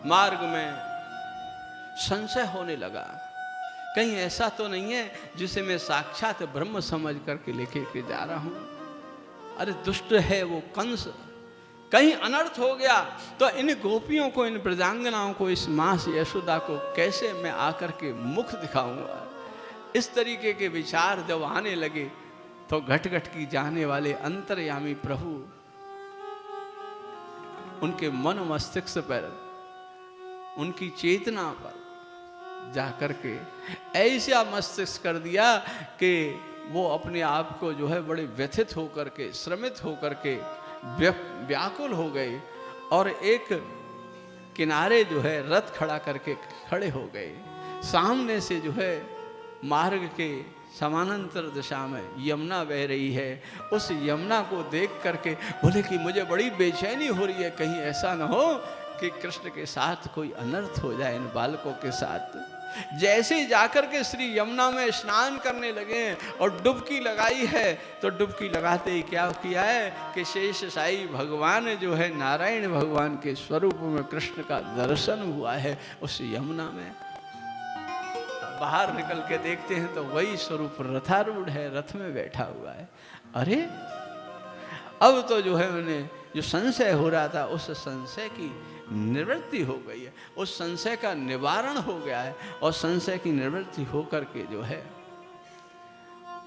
मार्ग में संशय होने लगा, कहीं ऐसा तो नहीं है जिसे मैं साक्षात ब्रह्म समझ करके लेके के जा रहा हूं। अरे दुष्ट है वो कंस, कहीं अनर्थ हो गया तो इन गोपियों को, इन प्रजांगनाओं को, इस मां यशोदा को कैसे मैं आकर के मुख दिखाऊंगा। इस तरीके के विचार जब आने लगे तो घट घट की जाने वाले अंतर्यामी प्रभु उनके मन मस्तिष्क पर, उनकी चेतना पर जाकर के ऐसा मस्तिष्क कर दिया कि वो अपने आप को जो है बड़े व्यथित होकर के, श्रमित होकर के व्याकुल हो गए और एक किनारे जो है रथ खड़ा करके खड़े हो गए। सामने से जो है मार्ग के समानांतर दिशा में यमुना बह रही है। उस यमुना को देख करके बोले कि मुझे बड़ी बेचैनी हो रही है, कहीं ऐसा ना हो कि कृष्ण के साथ कोई अनर्थ हो जाए, इन बालकों के साथ। जैसे ही जाकर के श्री यमुना में स्नान करने लगे और डुबकी लगाई है, तो डुबकी लगाते ही क्या किया है कि शेष साई भगवान जो है, नारायण भगवान के स्वरूप में कृष्ण का दर्शन हुआ है उस यमुना में। बाहर निकल के देखते हैं तो वही स्वरूप रथारूढ़ है, रथ में बैठा हुआ है। अरे अब तो जो है उन्हें जो संशय हो रहा था, उस संशय की निवृत्ति हो गई है, उस संशय का निवारण हो गया है और संशय की निवृत्ति होकर के जो है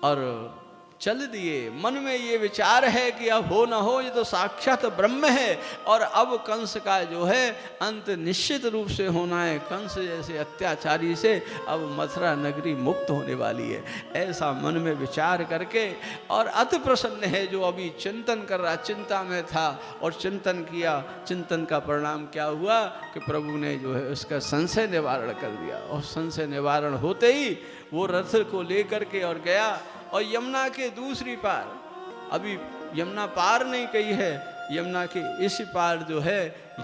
और चल दिए। मन में ये विचार है कि अब हो ना हो, ये तो साक्षात ब्रह्म है और अब कंस का जो है अंत निश्चित रूप से होना है। कंस जैसे अत्याचारी से अब मथुरा नगरी मुक्त होने वाली है, ऐसा मन में विचार करके और अति प्रसन्न है जो अभी चिंतन कर रहा, चिंता में था और चिंतन किया। चिंतन का परिणाम क्या हुआ कि प्रभु ने जो है उसका संशय निवारण कर दिया और संशय निवारण होते ही वो रथ को लेकर के और गया और यमुना के दूसरी पार, अभी यमुना पार नहीं कही है, यमुना के इस पार जो है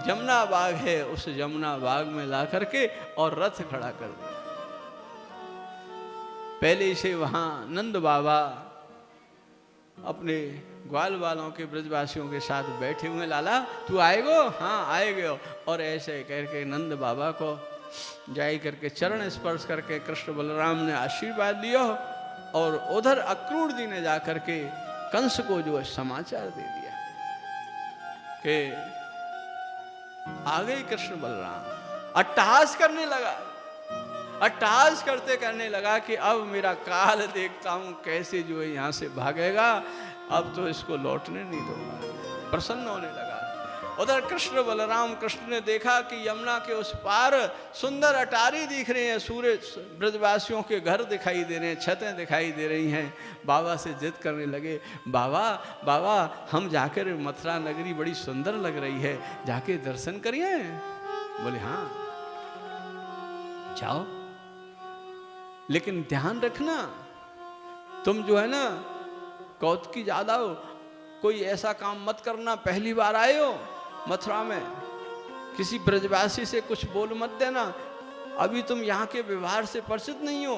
यमुना बाग है, उस यमुना बाग में ला करके और रथ खड़ा कर दिया। पहले से वहाँ नंद बाबा अपने ग्वाल वालों के ब्रजवासियों के साथ बैठे हुए, लाला तू आएगो? हाँ आएगो। और ऐसे करके नंद बाबा को जाई करके चरण स्पर्श करके कृष्ण बलराम ने आशीर्वाद लिया और उधर अक्रूर जी ने जाकर के कंस को जो है समाचार दे दिया कि आ गए कृष्ण बलराम। अट्टहास करने लगा, अट्टहास करने लगा कि अब मेरा काल देखता हूं कैसे जो है यहां से भागेगा, अब तो इसको लौटने नहीं दूंगा। प्रसन्न होने लगा। उधर कृष्ण बलराम, कृष्ण ने देखा कि यमुना के उस पार सुंदर अटारी दिख रहे हैं, सूरज ब्रजवासियों के घर दिखाई दे रहे हैं, छतें दिखाई दे रही हैं। बाबा से जिद करने लगे, बाबा बाबा हम जाकर मथुरा नगरी बड़ी सुंदर लग रही है, जाके दर्शन करिए। बोले हाँ जाओ, लेकिन ध्यान रखना तुम जो है ना कौतुकी ज्यादा हो, कोई ऐसा काम मत करना, पहली बार आए हो मथुरा में, किसी ब्रजवासी से कुछ बोल मत देना, अभी तुम यहाँ के व्यवहार से परिचित नहीं हो,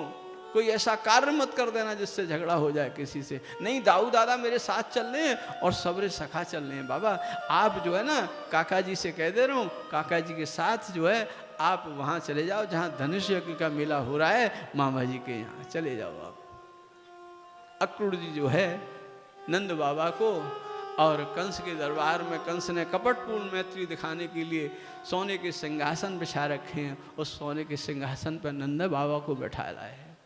कोई ऐसा कार्य मत कर देना जिससे झगड़ा हो जाए किसी से। नहीं दाऊ दादा मेरे साथ चल रहे हैं और सबरे सखा चल रहे हैं, बाबा आप जो है ना काका जी से कह दे रहा हूँ, काका जी के साथ जो है आप वहाँ चले जाओ जहाँ धनुष यज्ञ का मेला हो रहा है, मामा जी के यहाँ चले जाओ आप। अक्रूर जी जो है नंद बाबा को और कंस के दरबार में, कंस ने कपटपूर्ण मैत्री दिखाने के लिए सोने के सिंहासन बिछा रखे हैं, उस सोने के सिंहासन पर नंद बाबा को बैठा लाए हैं।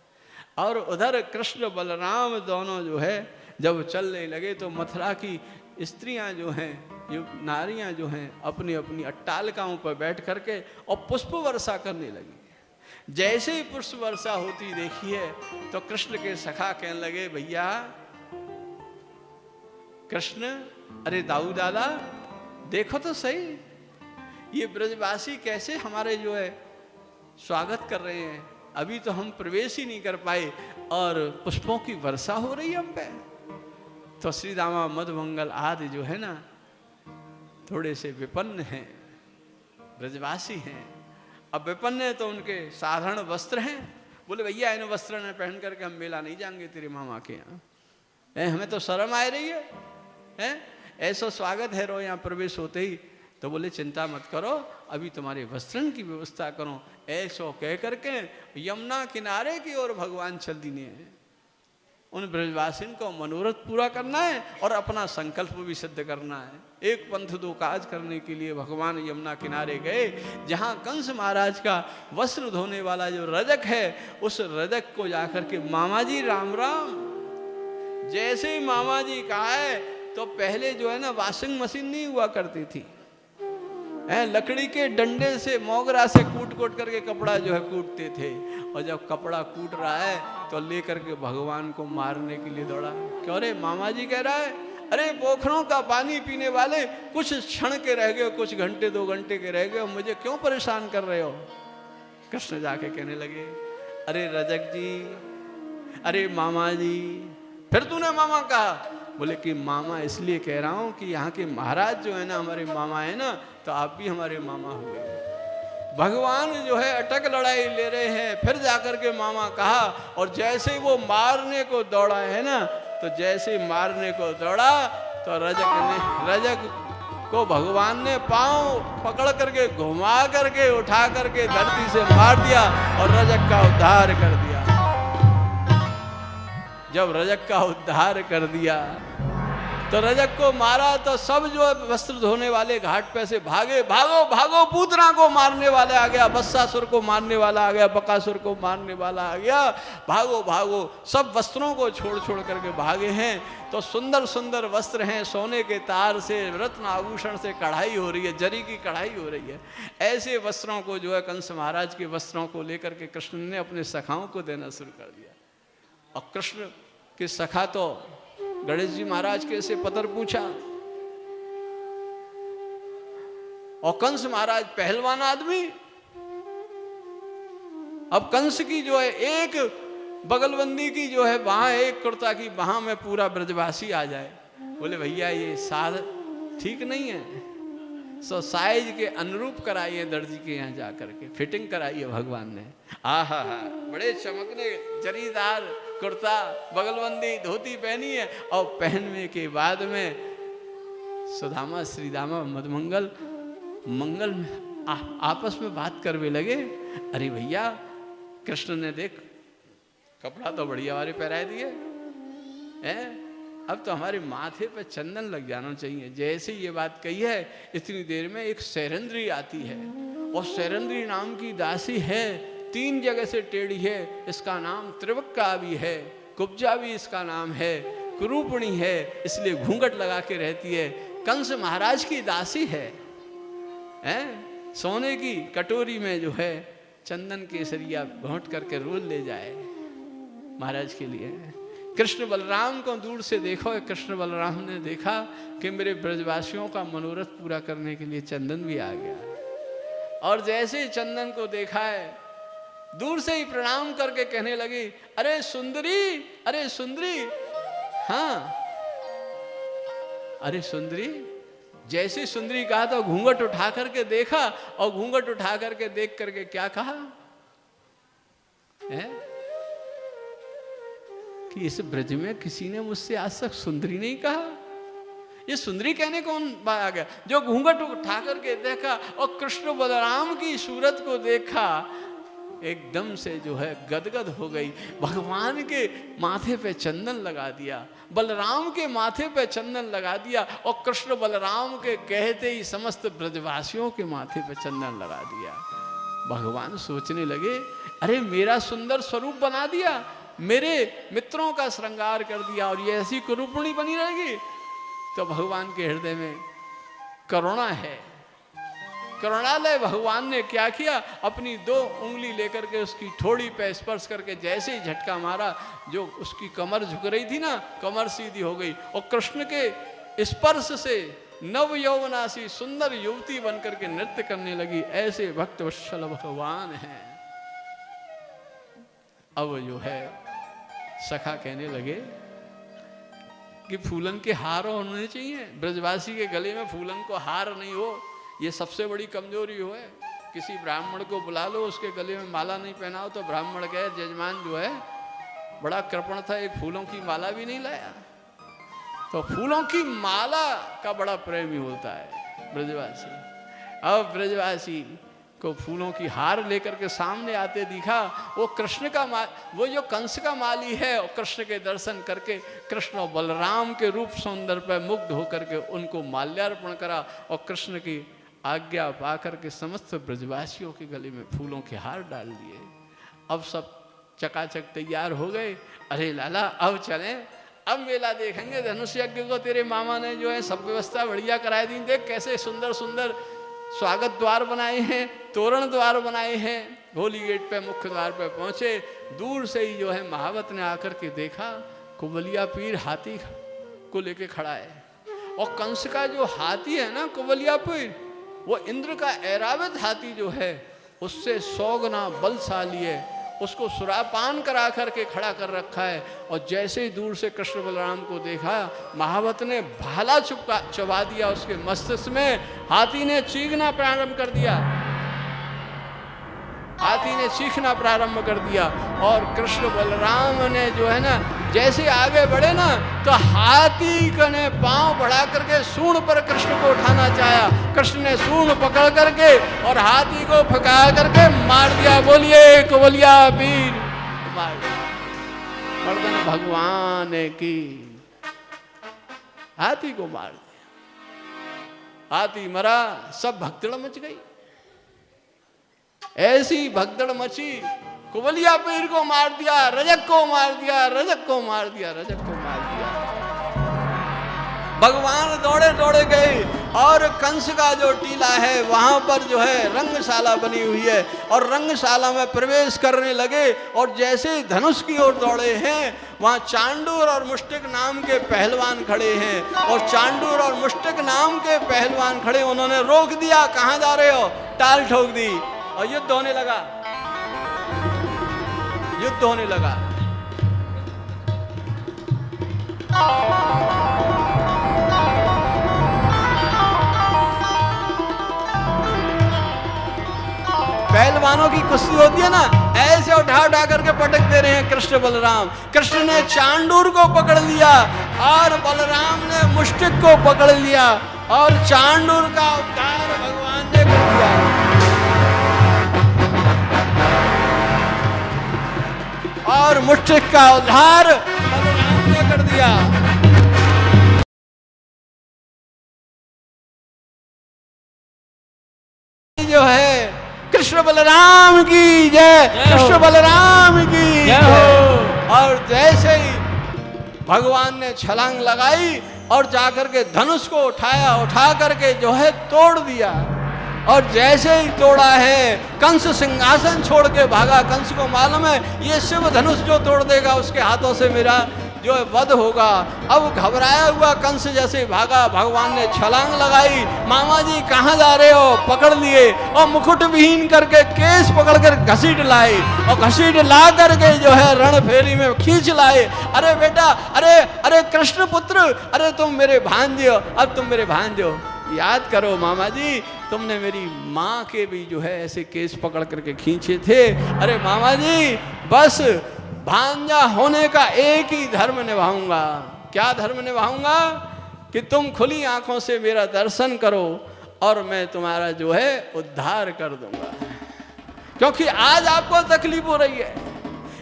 और उधर कृष्ण बलराम दोनों जो है जब चलने लगे तो मथुरा की स्त्रियां जो हैं, ये नारियां जो हैं अपनी अपनी अट्टालिकाओं पर बैठ करके और पुष्प वर्षा करने लगी। जैसे ही पुष्प वर्षा होती देखी है तो कृष्ण के सखा कहने लगे, भैया कृष्ण, अरे दाऊ दादा देखो तो सही, ये ब्रजवासी कैसे हमारे जो है स्वागत कर रहे हैं, अभी तो हम प्रवेश ही नहीं कर पाए और पुष्पों की वर्षा हो रही है हम पे। तो श्री दामा मधुमंगल आदि जो है ना थोड़े से विपन्न हैं, ब्रजवासी हैं। अब विपन्न है तो उनके साधारण वस्त्र हैं, बोले भैया इन वस्त्र ने पहन करके हम मेला नहीं जाएंगे तेरे मामा के यहाँ, हमें तो शर्म आ रही है, ऐसा स्वागत है रो यहाँ प्रवेश होते ही तो बोले चिंता मत करो, अभी तुम्हारे वस्त्रन की व्यवस्था करो। ऐसो कह करके यमुना किनारे की ओर भगवान चल दिए। उन ब्रजवासिन को मनोरथ पूरा करना है और अपना संकल्प भी सिद्ध करना है। एक पंथ दो काज करने के लिए भगवान यमुना किनारे गए, जहाँ कंस महाराज का वस्त्र धोने वाला जो रजक है, उस रजक को जाकर के मामा जी राम राम, जैसे ही मामा जी कहा है, तो पहले जो है ना वॉशिंग मशीन नहीं हुआ करती थी, लकड़ी के डंडे से मोगरा से कूट कूट करके कपड़ा जो है कूटते थे। और जब कपड़ा कूट रहा है तो लेकर के भगवान को मारने के लिए दौड़ा। क्यों रे, मामा जी कह रहा है, अरे पोखरों का पानी पीने वाले कुछ क्षण के रह गए, कुछ घंटे 2 घंटे के रह गए, मुझे क्यों परेशान कर रहे हो। कृष्ण जाके कहने लगे, अरे रजक जी, अरे मामा जी। फिर तूने मामा कहा? बोले कि मामा इसलिए कह रहा हूं कि यहाँ के महाराज जो है ना हमारे मामा है ना, तो आप भी हमारे मामा हुए। भगवान जो है अटक लड़ाई ले रहे हैं, फिर जाकर के मामा कहा। और जैसे ही वो मारने को दौड़ा है ना, तो जैसे ही मारने को दौड़ा तो रजक को भगवान ने पांव पकड़ करके घुमा करके उठा करके धरती से मार दिया और रजक का उद्धार कर दिया। जब रजक का उद्धार कर दिया तो रजक को मारा तो सब जो वस्त्र धोने वाले घाट पे से भागे, भागो भागो, पूतना को मारने वाला आ गया, बत्सासुर को मारने वाला आ गया, बकासुर को मारने वाला आ गया, भागो भागो, सब वस्त्रों को छोड़ छोड़ करके भागे हैं। तो सुंदर सुंदर वस्त्र हैं, सोने के तार से, रत्न आभूषण से कढ़ाई हो रही है, जरी की कढ़ाई हो रही है। ऐसे वस्त्रों को जो है कंस महाराज के वस्त्रों को लेकर के कृष्ण ने अपने सखाओं को देना शुरू कर दिया। और कृष्ण के सखा तो गणेश जी महाराज के से पतर पूछा। और कंस महाराज पहलवान आदमी, अब कंस की जो है एक बगलबंदी की जो है वहां, एक कुर्ता की वहां में पूरा ब्रजवासी आ जाए। बोले भैया ये साध ठीक नहीं है, सो साइज के अनुरूप कराइए दर्जी के यहाँ जाकर के फिटिंग कराइए भगवान ने। आहा हा, बड़े चमकने जरीदार कुर्ता, बगलबंदी, धोती पहनी है। और पहनने के बाद में सुदामा श्रीदामा मधुमंगल मंगल में आपस में बात करने लगे। अरे भैया, कृष्ण ने देख कपड़ा तो बढ़िया वाले पहराए दिए हैं, अब तो हमारे माथे पे चंदन लग जाना चाहिए। जैसे ये बात कही है, इतनी देर में एक सैरंद्री आती है, और सैरंद्री नाम की दासी है, 3 जगह से टेढ़ी है। इसका नाम त्रिवक्का भी है, कुब्जा भी इसका नाम है, कुरूपणी है, इसलिए घूंघट लगा के रहती है। कंस महाराज की दासी है, सोने की कटोरी में जो है चंदन केसरिया घोंट करके रोज ले जाए महाराज के लिए। कृष्ण बलराम को दूर से देखो, कृष्ण बलराम ने देखा कि मेरे ब्रजवासियों का मनोरथ पूरा करने के लिए चंदन भी आ गया। और जैसे ही चंदन को देखा है, दूर से ही प्रणाम करके कहने लगी, अरे सुंदरी, अरे सुंदरी। हाँ, अरे सुंदरी। जैसे सुंदरी कहा तो घूंघट उठा करके देखा, और घूंघट उठा करके देख करके क्या कहा है कि इस ब्रज में किसी ने मुझसे आज तक सुंदरी नहीं कहा। ये सुंदरी कहने कौन आ गया? जो घूंघट उठा करके देखा और कृष्ण बलराम की सूरत को देखा, एकदम से जो है गदगद हो गई। भगवान के माथे पे चंदन लगा दिया, बलराम के माथे पे चंदन लगा दिया, और कृष्ण बलराम के कहते ही समस्त ब्रजवासियों के माथे पे चंदन लगा दिया। भगवान सोचने लगे, अरे मेरा सुंदर स्वरूप बना दिया, मेरे मित्रों का श्रृंगार कर दिया, और ये ऐसी कुरूपणी बनी रहेगी। तो भगवान के हृदय में करुणा है, करुणालय भगवान ने क्या किया, अपनी 2 उंगली लेकर के उसकी ठोड़ी पे स्पर्श करके जैसे ही झटका मारा, जो उसकी कमर झुक रही थी ना, कमर सीधी हो गई, और कृष्ण के स्पर्श से नव यौवनासी सुंदर युवती बनकर के नृत्य करने लगी। ऐसे भक्त वत्सल भगवान हैं। अब जो है सखा कहने लगे कि फूलन के हार होने चाहिए, ब्रजवासी के गले में फूलन को हार नहीं हो, ये सबसे बड़ी कमजोरी हो है। किसी ब्राह्मण को बुला लो, उसके गले में माला नहीं पहनाओ तो ब्राह्मण कहे जजमान जो है बड़ा कृपण था, एक फूलों की माला भी नहीं लाया। तो फूलों की माला का बड़ा प्रेमी होता है। ब्रजवासी। अब ब्रजवासी को फूलों की हार लेकर के सामने आते दिखा। वो कृष्ण का वो जो कंस का माली है, और कृष्ण के दर्शन करके कृष्ण और बलराम के रूप सौंदर्य पर मुग्ध होकर के उनको माल्यार्पण करा, और कृष्ण की आज्ञा पाकर के समस्त ब्रजवासियों के गले में फूलों के हार डाल दिए। अब सब चकाचक तैयार हो गए। अरे लाला अब चलें, अब मेला देखेंगे। धनुष यज्ञ को तेरे मामा ने जो है सब व्यवस्था बढ़िया कराई दी। देख कैसे सुंदर सुंदर स्वागत द्वार बनाए हैं, तोरण द्वार बनाए हैं। होली गेट पे मुख्य द्वार पे पहुंचे, दूर से ही जो है महावत ने आकर के देखा कुबलिया पीर हाथी को लेके खड़ा है, और कंस का जो हाथी है ना कुबलिया पीर, वो इंद्र का ऐरावत हाथी जो है उससे 100 गुना बलशाली है। उसको सुरापान करा करके खड़ा कर रखा है। और जैसे ही दूर से कृष्ण बलराम को देखा, महावत ने भाला चबा दिया उसके मस्तिष्क में। हाथी ने चीखना प्रारंभ कर दिया, हाथी ने चीखना प्रारंभ कर दिया। और कृष्ण बलराम ने जो है ना जैसे आगे बढ़े ना, तो हाथी ने पांव बढ़ा करके सूंड पर कृष्ण को उठाना चाहा। कृष्ण ने सूंड पकड़ करके और हाथी को फका करके मार दिया। बोलिए कुबलिया पीर मार दिया। मर्दन भगवान की हाथी को मार दिया। हाथी मरा, सब भगदड़ मच गई। ऐसी भगदड़ मची, कुबलिया पीर को मार दिया, रजक को मार दिया, रजक को मार दिया, रजक को मार दिया। भगवान दौड़े दौड़े गए, और कंस का जो टीला है वहां पर जो है रंगशाला बनी हुई है, और रंगशाला में प्रवेश करने लगे। और जैसे धनुष की ओर दौड़े हैं, वहां चांडूर और मुष्टिक नाम के पहलवान खड़े हैं। और चांडूर और मुष्टिक नाम के पहलवान खड़े, उन्होंने रोक दिया, कहां जा रहे हो, टाल ठोक दी, और युद्ध होने लगा। युद्ध होने लगा। पहलवानों की कुश्ती होती है ना, ऐसे उठा उठा करके पटक दे रहे हैं कृष्ण बलराम। कृष्ण ने चांडूर को पकड़ लिया, और बलराम ने मुष्टिक को पकड़ लिया, और चांडूर का उद्धार भगवान ने कर दिया। और मुष्टिक का उद्धार बलराम ने कर दिया। जो है कृष्ण बलराम की जय, कृष्ण बलराम की जय। और जैसे ही भगवान ने छलांग लगाई और जाकर के धनुष को उठाया, उठा करके जो है तोड़ दिया। और जैसे ही तोड़ा है, कंस सिंहासन छोड़ के भागा। कंस को मालूम है ये शिव धनुष जो तोड़ देगा उसके हाथों से मेरा जो है वध होगा। अब घबराया हुआ कंस जैसे भागा, भगवान ने छलांग लगाई। मामा जी कहाँ जा रहे हो, पकड़ लिए, और मुकुट विहीन करके केस पकड़ कर घसीट लाए, और घसीट ला करके जो है रण फेरी में खींच लाए। अरे बेटा, अरे अरे कृष्ण पुत्र, अरे तुम मेरे भांजे हो, अब तुम मेरे भांजे हो, याद करो मामा जी, तुमने मेरी माँ के भी जो है ऐसे केस पकड़ करके खींचे थे। अरे मामा जी, बस भांजा होने का एक ही धर्म निभाऊंगा। क्या धर्म निभाऊंगा? कि तुम खुली आंखों से मेरा दर्शन करो, और मैं तुम्हारा जो है उद्धार कर दूंगा। क्योंकि आज आपको तकलीफ हो रही है,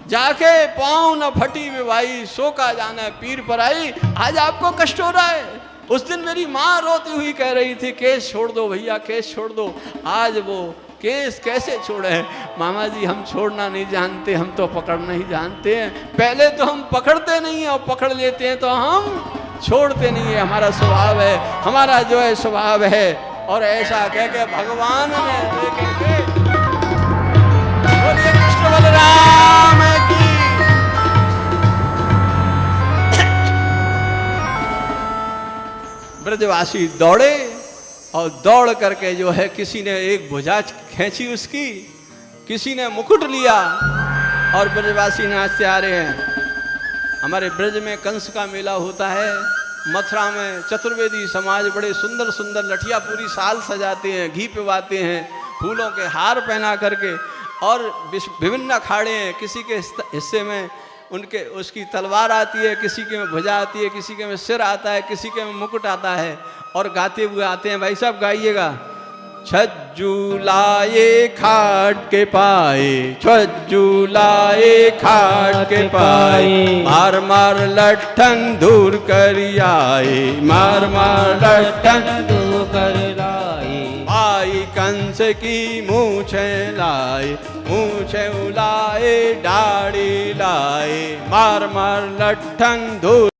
जाके पाँव न फटी में भाई, सो का जाना पीर पर आई। आज आपको कष्ट हो रहा है। उस दिन मेरी माँ रोती हुई कह रही थी केस छोड़ दो भैया, केस छोड़ दो। आज वो केस कैसे छोड़े? मामा जी हम छोड़ना नहीं जानते, हम तो पकड़ना ही जानते हैं। पहले तो हम पकड़ते नहीं हैं, और पकड़ लेते हैं तो हम छोड़ते नहीं है। हमारा स्वभाव है, हमारा जो है स्वभाव है। और ऐसा कह के भगवान ने बोलिए कृष्ण बलराम की। ब्रजवासी दौड़े, और दौड़ करके जो है किसी ने एक भुजा खींची उसकी, किसी ने मुकुट लिया, और ब्रजवासी नाचते आ रहे हैं। हमारे ब्रज में कंस का मेला होता है, मथुरा में चतुर्वेदी समाज बड़े सुंदर सुंदर लठिया पूरी साल सजाते हैं, घी पिवाते हैं, फूलों के हार पहना करके, और विभिन्न अखाड़े हैं। किसी के हिस्से में उनके उसकी तलवार आती है, किसी के में भुजा आती है, किसी के में सिर आता है, किसी के में मुकुट आता है। और गाते हुए आते हैं। भाई साहब गाइएगा। छज्जू लाए खाट के पाए, छज्जू लाए खाट के पाए, मार मार लट्ठन दूर कर आए, मार मार लट्ठन दूर कर लाए। भाई कंस की मूछे लाए, मूछे उलाए, दाढ़ी लाए, मार मार लट्ठन दूर